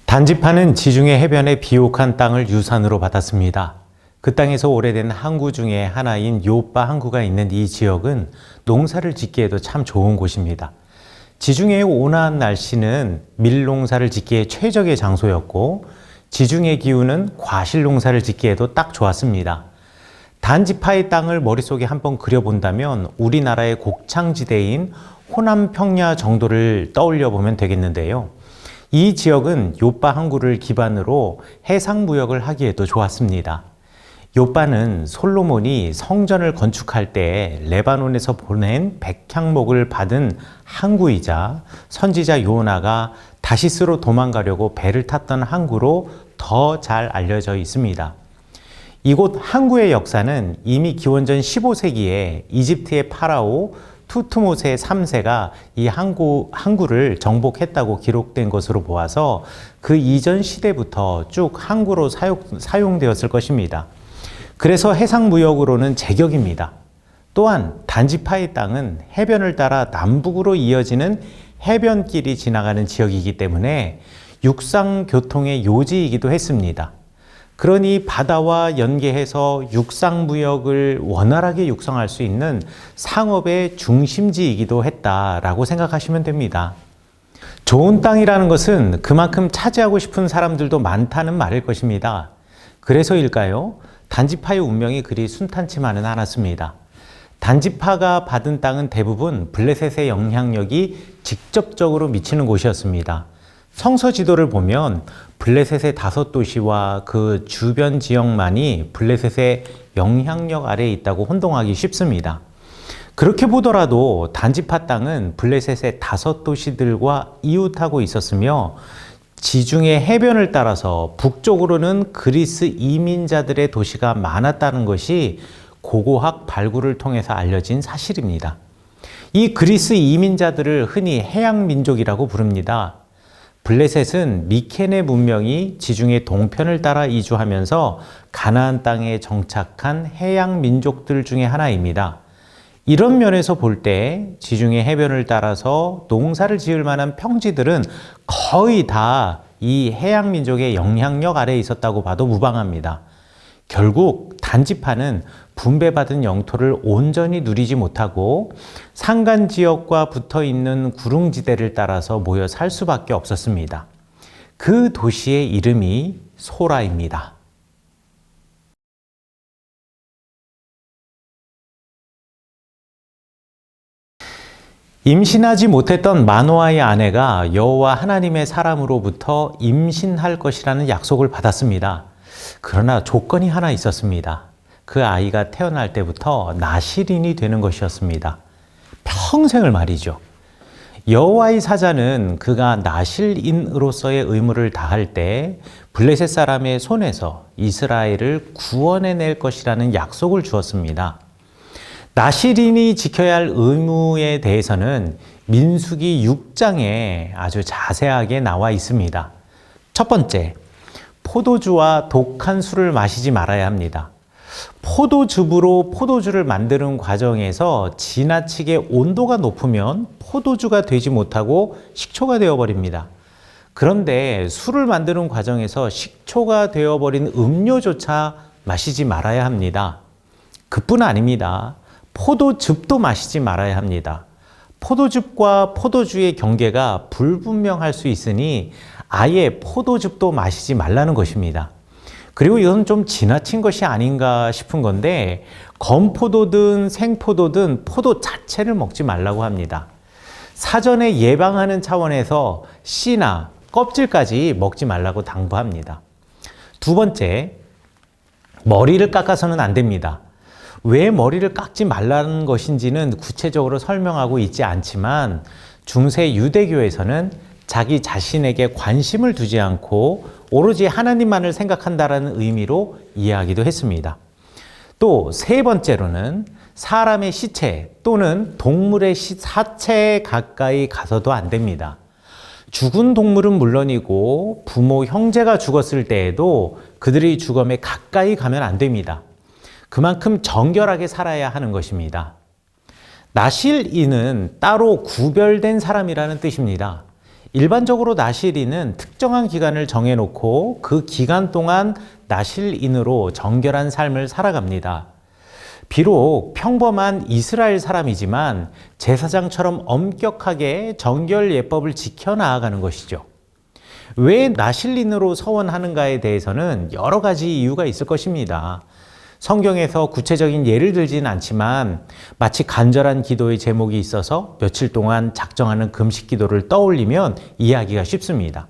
단지파는 지중해 해변의 비옥한 땅을 유산으로 받았습니다. 그 땅에서 오래된 항구 중에 하나인 요빠 항구가 있는 이 지역은 농사를 짓기에도 참 좋은 곳입니다. 지중해의 온화한 날씨는 밀농사를 짓기에 최적의 장소였고, 지중해 기후는 과실 농사를 짓기에도 딱 좋았습니다. 단지파의 땅을 머릿속에 한번 그려본다면 우리나라의 곡창지대인 호남 평야 정도를 떠올려 보면 되겠는데요. 이 지역은 요빠 항구를 기반으로 해상무역을 하기에도 좋았습니다. 요빠는 솔로몬이 성전을 건축할 때 레바논에서 보낸 백향목을 받은 항구이자 선지자 요나가 다시스로 도망가려고 배를 탔던 항구로 더 잘 알려져 있습니다. 이곳 항구의 역사는 이미 기원전 15세기에 이집트의 파라오 투트모세 3세가 이 항구를 정복했다고 기록된 것으로 보아서 그 이전 시대부터 쭉 항구로 사용되었을 것입니다. 그래서 해상무역으로는 제격입니다. 또한 단지파의 땅은 해변을 따라 남북으로 이어지는 해변길이 지나가는 지역이기 때문에 육상교통의 요지이기도 했습니다. 그러니 바다와 연계해서 육상무역을 원활하게 육성할 수 있는 상업의 중심지이기도 했다라고 생각하시면 됩니다. 좋은 땅이라는 것은 그만큼 차지하고 싶은 사람들도 많다는 말일 것입니다. 그래서일까요? 단지파의 운명이 그리 순탄치만은 않았습니다. 단지파가 받은 땅은 대부분 블레셋의 영향력이 직접적으로 미치는 곳이었습니다. 성서 지도를 보면 블레셋의 5도시와 그 주변 지역만이 블레셋의 영향력 아래에 있다고 혼동하기 쉽습니다. 그렇게 보더라도 단지파 땅은 블레셋의 5도시들과 이웃하고 있었으며 지중해 해변을 따라서 북쪽으로는 그리스 이민자들의 도시가 많았다는 것이 고고학 발굴을 통해서 알려진 사실입니다. 이 그리스 이민자들을 흔히 해양민족이라고 부릅니다. 블레셋은 미케네 문명이 지중해 동편을 따라 이주하면서 가나안 땅에 정착한 해양 민족들 중에 하나입니다. 이런 면에서 볼 때 지중해 해변을 따라서 농사를 지을 만한 평지들은 거의 다 이 해양 민족의 영향력 아래에 있었다고 봐도 무방합니다. 결국 단지파는 분배받은 영토를 온전히 누리지 못하고 산간 지역과 붙어 있는 구릉지대를 따라서 모여 살 수밖에 없었습니다. 그 도시의 이름이 소라입니다. 임신하지 못했던 마노아의 아내가 여호와 하나님의 사람으로부터 임신할 것이라는 약속을 받았습니다. 그러나 조건이 하나 있었습니다. 그 아이가 태어날 때부터 나실인이 되는 것이었습니다. 평생을 말이죠. 여호와의 사자는 그가 나실인으로서의 의무를 다할 때 블레셋 사람의 손에서 이스라엘을 구원해낼 것이라는 약속을 주었습니다. 나실인이 지켜야 할 의무에 대해서는 민수기 6장에 아주 자세하게 나와 있습니다. 첫 번째, 포도주와 독한 술을 마시지 말아야 합니다. 포도즙으로 포도주를 만드는 과정에서 지나치게 온도가 높으면 포도주가 되지 못하고 식초가 되어버립니다. 그런데 술을 만드는 과정에서 식초가 되어버린 음료조차 마시지 말아야 합니다. 그뿐 아닙니다. 포도즙도 마시지 말아야 합니다. 포도즙과 포도주의 경계가 불분명할 수 있으니 아예 포도즙도 마시지 말라는 것입니다. 그리고 이건 좀 지나친 것이 아닌가 싶은 건데 건포도든 생포도든 포도 자체를 먹지 말라고 합니다. 사전에 예방하는 차원에서 씨나 껍질까지 먹지 말라고 당부합니다. 두 번째, 머리를 깎아서는 안 됩니다. 왜 머리를 깎지 말라는 것인지는 구체적으로 설명하고 있지 않지만 중세 유대교에서는 자기 자신에게 관심을 두지 않고 오로지 하나님만을 생각한다라는 의미로 이해하기도 했습니다. 또 세 번째로는 사람의 시체 또는 동물의 사체에 가까이 가서도 안 됩니다. 죽은 동물은 물론이고 부모, 형제가 죽었을 때에도 그들의 주검에 가까이 가면 안 됩니다. 그만큼 정결하게 살아야 하는 것입니다. 나실인은 따로 구별된 사람이라는 뜻입니다. 일반적으로 나실인은 특정한 기간을 정해놓고 그 기간 동안 나실인으로 정결한 삶을 살아갑니다. 비록 평범한 이스라엘 사람이지만 제사장처럼 엄격하게 정결 예법을 지켜 나아가는 것이죠. 왜 나실인으로 서원하는가에 대해서는 여러 가지 이유가 있을 것입니다. 성경에서 구체적인 예를 들지는 않지만 마치 간절한 기도의 제목이 있어서 며칠 동안 작정하는 금식 기도를 떠올리면 이해하기가 쉽습니다.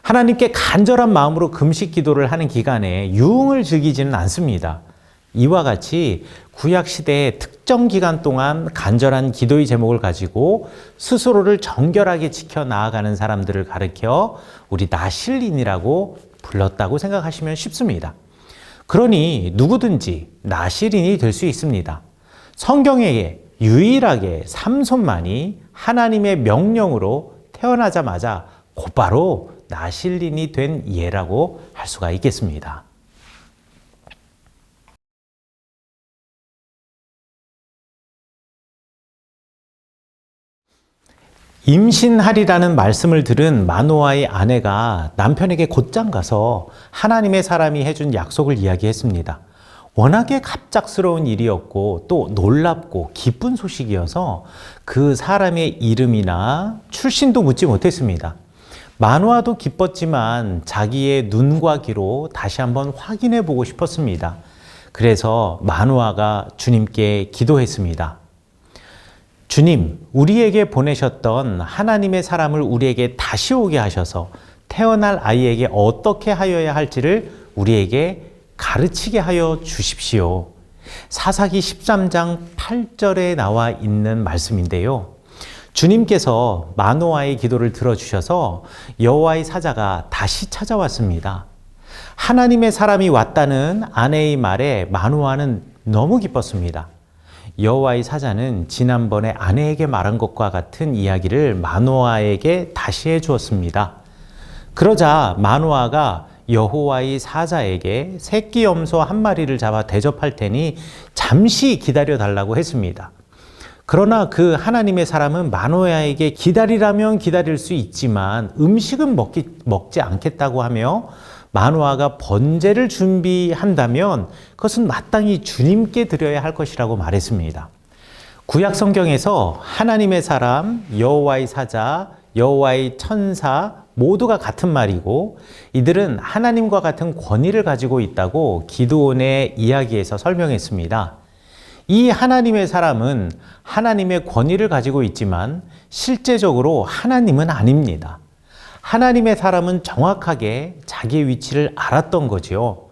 하나님께 간절한 마음으로 금식 기도를 하는 기간에 유흥을 즐기지는 않습니다. 이와 같이 구약시대의 특정 기간 동안 간절한 기도의 제목을 가지고 스스로를 정결하게 지켜 나아가는 사람들을 가리켜 우리 나실인이라고 불렀다고 생각하시면 쉽습니다. 그러니 누구든지 나실인이 될 수 있습니다. 성경에 유일하게 삼손만이 하나님의 명령으로 태어나자마자 곧바로 나실인이 된 예라고 할 수가 있겠습니다. 임신하리라는 말씀을 들은 마노아의 아내가 남편에게 곧장 가서 하나님의 사람이 해준 약속을 이야기했습니다. 워낙에 갑작스러운 일이었고 또 놀랍고 기쁜 소식이어서 그 사람의 이름이나 출신도 묻지 못했습니다. 마노아도 기뻤지만 자기의 눈과 귀로 다시 한번 확인해 보고 싶었습니다. 그래서 마노아가 주님께 기도했습니다. 주님, 우리에게 보내셨던 하나님의 사람을 우리에게 다시 오게 하셔서 태어날 아이에게 어떻게 하여야 할지를 우리에게 가르치게 하여 주십시오. 사사기 13장 8절에 나와 있는 말씀인데요. 주님께서 마노아의 기도를 들어주셔서 여호와의 사자가 다시 찾아왔습니다. 하나님의 사람이 왔다는 아내의 말에 마노아는 너무 기뻤습니다. 여호와의 사자는 지난번에 아내에게 말한 것과 같은 이야기를 마노아에게 다시 해주었습니다. 그러자 마노아가 여호와의 사자에게 새끼 염소 한 마리를 잡아 대접할 테니 잠시 기다려 달라고 했습니다. 그러나 그 하나님의 사람은 마노아에게 기다리라면 기다릴 수 있지만 음식은 먹지 않겠다고 하며 마노아가 번제를 준비한다면 그것은 마땅히 주님께 드려야 할 것이라고 말했습니다. 구약 성경에서 하나님의 사람, 여호와의 사자, 여호와의 천사 모두가 같은 말이고 이들은 하나님과 같은 권위를 가지고 있다고 기드온의 이야기에서 설명했습니다. 이 하나님의 사람은 하나님의 권위를 가지고 있지만 실제적으로 하나님은 아닙니다. 하나님의 사람은 정확하게 자기의 위치를 알았던 거지요.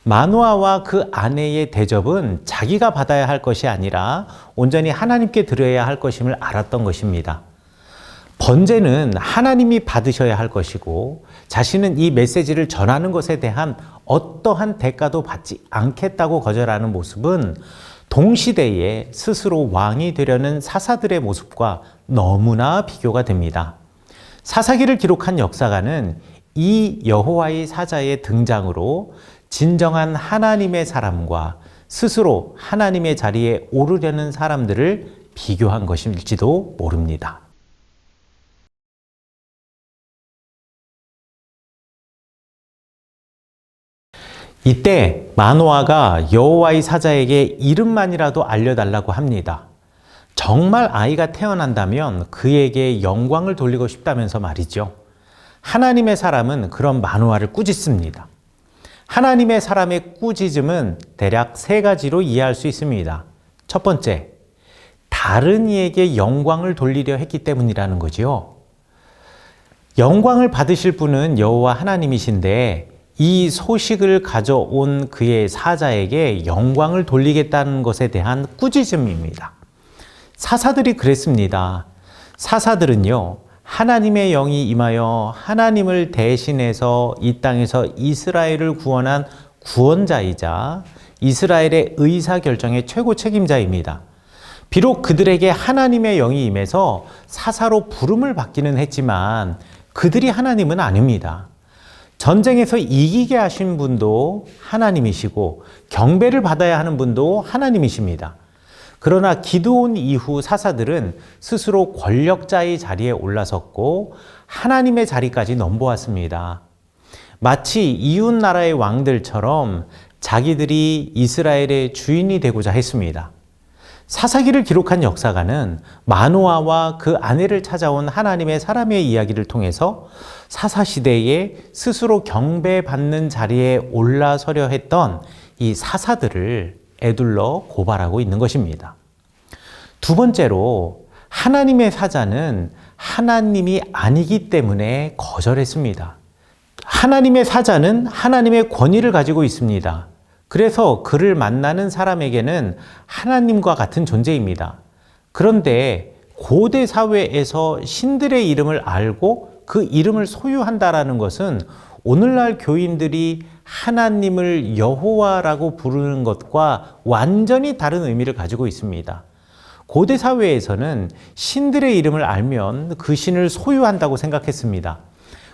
마노아와 그 아내의 대접은 자기가 받아야 할 것이 아니라 온전히 하나님께 드려야 할 것임을 알았던 것입니다. 번제는 하나님이 받으셔야 할 것이고 자신은 이 메시지를 전하는 것에 대한 어떠한 대가도 받지 않겠다고 거절하는 모습은 동시대에 스스로 왕이 되려는 사사들의 모습과 너무나 비교가 됩니다. 사사기를 기록한 역사가는 이 여호와의 사자의 등장으로 진정한 하나님의 사람과 스스로 하나님의 자리에 오르려는 사람들을 비교한 것일지도 모릅니다. 이때 마노아가 여호와의 사자에게 이름만이라도 알려달라고 합니다. 정말 아이가 태어난다면 그에게 영광을 돌리고 싶다면서 말이죠. 하나님의 사람은 그런 마노아를 꾸짖습니다. 하나님의 사람의 꾸짖음은 대략 세 가지로 이해할 수 있습니다. 첫 번째, 다른 이에게 영광을 돌리려 했기 때문이라는 거지요. 영광을 받으실 분은 여호와 하나님이신데 이 소식을 가져온 그의 사자에게 영광을 돌리겠다는 것에 대한 꾸짖음입니다. 사사들이 그랬습니다. 사사들은요, 하나님의 영이 임하여 하나님을 대신해서 이 땅에서 이스라엘을 구원한 구원자이자 이스라엘의 의사결정의 최고 책임자입니다. 비록 그들에게 하나님의 영이 임해서 사사로 부름을 받기는 했지만 그들이 하나님은 아닙니다. 전쟁에서 이기게 하신 분도 하나님이시고 경배를 받아야 하는 분도 하나님이십니다. 그러나 기드온 이후 사사들은 스스로 권력자의 자리에 올라섰고 하나님의 자리까지 넘보았습니다. 마치 이웃 나라의 왕들처럼 자기들이 이스라엘의 주인이 되고자 했습니다. 사사기를 기록한 역사가는 마노아와 그 아내를 찾아온 하나님의 사람의 이야기를 통해서 사사시대에 스스로 경배받는 자리에 올라서려 했던 이 사사들을 에둘러 고발하고 있는 것입니다. 두 번째로 하나님의 사자는 하나님이 아니기 때문에 거절했습니다. 하나님의 사자는 하나님의 권위를 가지고 있습니다. 그래서 그를 만나는 사람에게는 하나님과 같은 존재입니다. 그런데 고대 사회에서 신들의 이름을 알고 그 이름을 소유한다라는 것은 오늘날 교인들이 하나님을 여호와라고 부르는 것과 완전히 다른 의미를 가지고 있습니다. 고대 사회에서는 신들의 이름을 알면 그 신을 소유한다고 생각했습니다.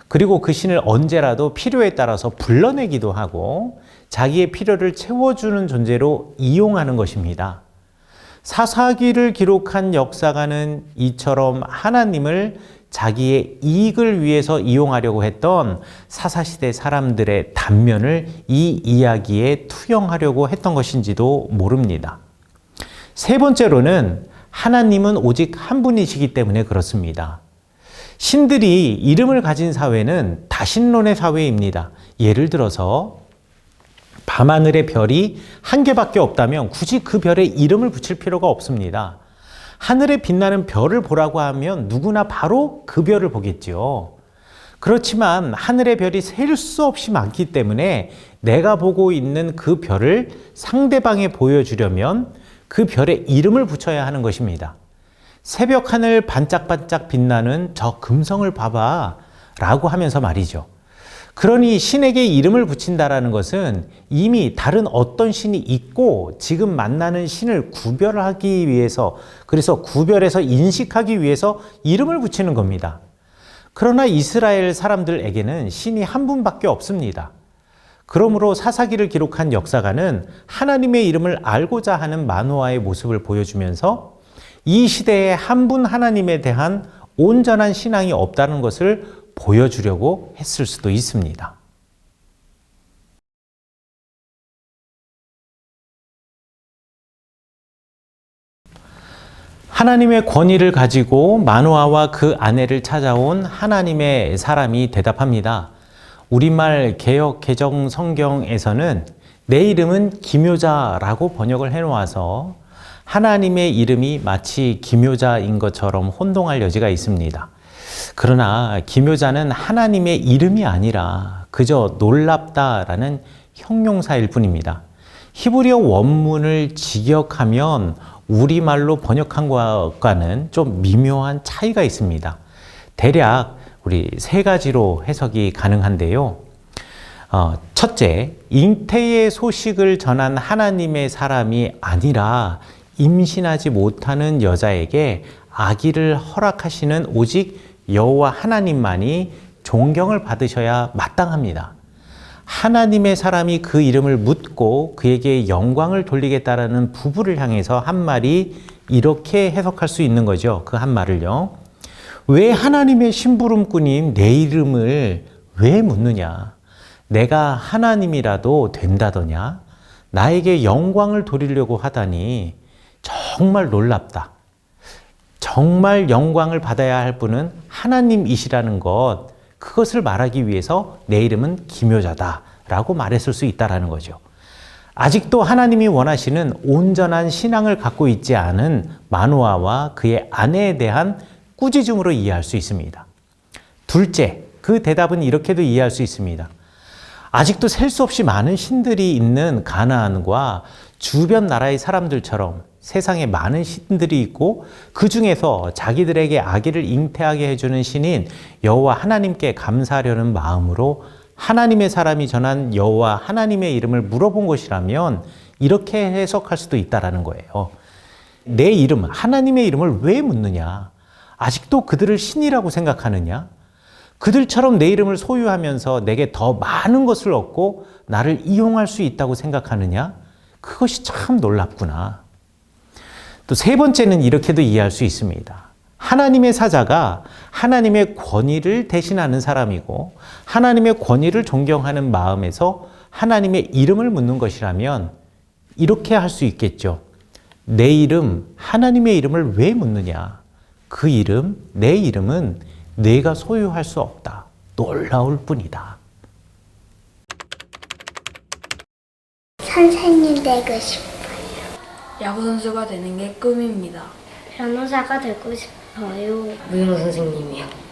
그리고 그 신을 언제라도 필요에 따라서 불러내기도 하고 자기의 필요를 채워주는 존재로 이용하는 것입니다. 사사기를 기록한 역사가는 이처럼 하나님을 자기의 이익을 위해서 이용하려고 했던 사사시대 사람들의 단면을 이 이야기에 투영하려고 했던 것인지도 모릅니다. 세 번째로는 하나님은 오직 한 분이시기 때문에 그렇습니다. 신들이 이름을 가진 사회는 다신론의 사회입니다. 예를 들어서 밤하늘의 별이 한 개밖에 없다면 굳이 그 별에 이름을 붙일 필요가 없습니다. 하늘에 빛나는 별을 보라고 하면 누구나 바로 그 별을 보겠지요. 그렇지만 하늘의 별이 셀 수 없이 많기 때문에 내가 보고 있는 그 별을 상대방에 보여주려면 그 별에 이름을 붙여야 하는 것입니다. 새벽 하늘 반짝반짝 빛나는 저 금성을 봐봐 라고 하면서 말이죠. 그러니 신에게 이름을 붙인다라는 것은 이미 다른 어떤 신이 있고 지금 만나는 신을 구별하기 위해서, 그래서 구별해서 인식하기 위해서 이름을 붙이는 겁니다. 그러나 이스라엘 사람들에게는 신이 한 분밖에 없습니다. 그러므로 사사기를 기록한 역사가는 하나님의 이름을 알고자 하는 마노아의 모습을 보여주면서 이 시대에 한 분 하나님에 대한 온전한 신앙이 없다는 것을 보여주려고 했을 수도 있습니다. 하나님의 권위를 가지고 마노아와 그 아내를 찾아온 하나님의 사람이 대답합니다. 우리말 개역 개정 성경에서는 내 이름은 기묘자라고 번역을 해놓아서 하나님의 이름이 마치 기묘자인 것처럼 혼동할 여지가 있습니다. 그러나 기묘자는 하나님의 이름이 아니라 그저 놀랍다라는 형용사일 뿐입니다. 히브리어 원문을 직역하면 우리말로 번역한 것과는 좀 미묘한 차이가 있습니다. 대략 우리 세 가지로 해석이 가능한데요. 첫째, 잉태의 소식을 전한 하나님의 사람이 아니라 임신하지 못하는 여자에게 아기를 허락하시는 오직 여호와 하나님만이 존경을 받으셔야 마땅합니다. 하나님의 사람이 그 이름을 묻고 그에게 영광을 돌리겠다라는 부부를 향해서 한 말이 이렇게 해석할 수 있는 거죠. 그 한 말을요. 왜 하나님의 심부름꾼인 내 이름을 왜 묻느냐? 내가 하나님이라도 된다더냐? 나에게 영광을 돌리려고 하다니 정말 놀랍다. 정말 영광을 받아야 할 분은 하나님이시라는 것, 그것을 말하기 위해서 내 이름은 기묘자다라고 말했을 수 있다는 거죠. 아직도 하나님이 원하시는 온전한 신앙을 갖고 있지 않은 마노아와 그의 아내에 대한 꾸짖음으로 이해할 수 있습니다. 둘째, 그 대답은 이렇게도 이해할 수 있습니다. 아직도 셀 수 없이 많은 신들이 있는 가나안과 주변 나라의 사람들처럼 세상에 많은 신들이 있고 그 중에서 자기들에게 아기를 잉태하게 해주는 신인 여호와 하나님께 감사하려는 마음으로 하나님의 사람이 전한 여호와 하나님의 이름을 물어본 것이라면 이렇게 해석할 수도 있다라는 거예요. 내 이름, 하나님의 이름을 왜 묻느냐? 아직도 그들을 신이라고 생각하느냐? 그들처럼 내 이름을 소유하면서 내게 더 많은 것을 얻고 나를 이용할 수 있다고 생각하느냐? 그것이 참 놀랍구나. 또 세 번째는 이렇게도 이해할 수 있습니다. 하나님의 사자가 하나님의 권위를 대신하는 사람이고 하나님의 권위를 존경하는 마음에서 하나님의 이름을 묻는 것이라면 이렇게 할 수 있겠죠. 내 이름, 하나님의 이름을 왜 묻느냐? 그 이름, 내 이름은 내가 소유할 수 없다. 놀라울 뿐이다. 선생님 되고 싶어요. 야구선수가 되는 게 꿈입니다. 변호사가 되고 싶어요. 무용호 선생님이요.